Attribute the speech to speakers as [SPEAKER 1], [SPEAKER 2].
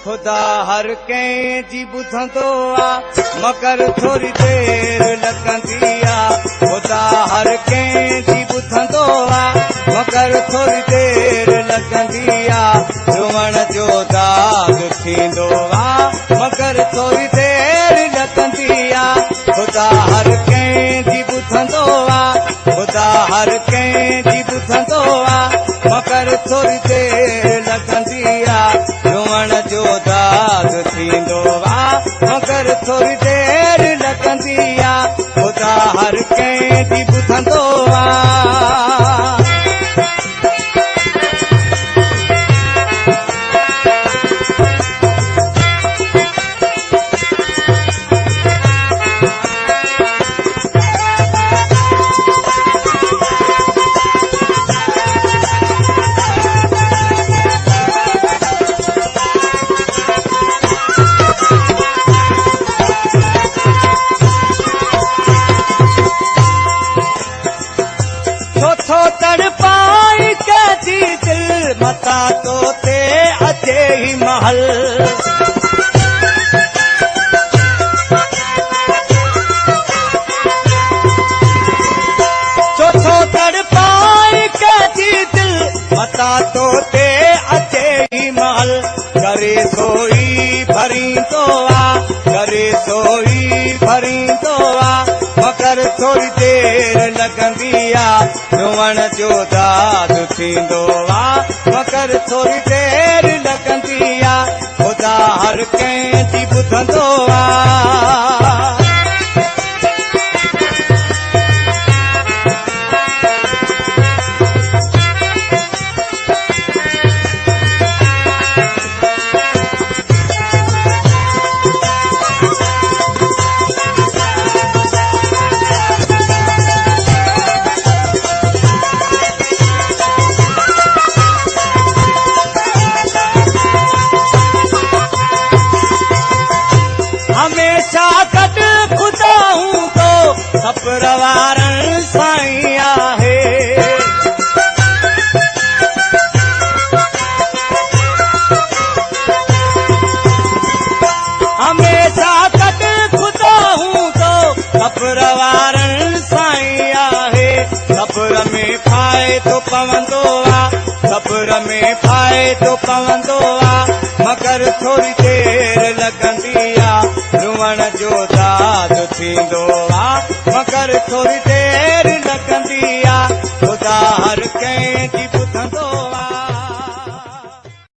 [SPEAKER 1] खुदा हर कंहिं जी ॿुधंदो आ मगर थोरी देर लॻंदी आ। खुदा हर कंहिं जी ॿुधंदो आ मगर थोरी देर लॻंदी आ। रुअण जो दाग थींदो आ मगर थोरी देर लॻंदी आ। खुदा हर कंहिं जी ॿुधंदो आ खुदा हर कंहिं जी ॿुधंदो आ मगर थोरी देर लॻंदी आ। रुअण जो दाग थींदो आ मगर थोरी देर लॻंदी आ। खुदा हर कंहिं जी ॿुधंदो आ। छो तड़पाई कैदी दिल मता तो ते अचे ही महल। छो तड़पाई कैदी दिल मता तो ते अचे ही महल। करे सोई भरींदो आ करे सोई भरींदो आ मगर थोरी देर लॻंदी आ। रुअण जो दाग थींदो आ मगर थोरी देर लॻंदी आ। खुदा हर कंहिं जी ॿुधंदो आ। हमेशा गॾु खुदा हूंदो सब्र वारनि साईं आहे। हमेशा गॾु खुदा हूंदो सब्र वारनि साईं आहे। सब्र में फ़ाइदो पवंदो आ सब्र में फ़ाइदो पवंदो आ मगर थोरी देर लॻंदी आ। रुअण जो दाग थींदो आ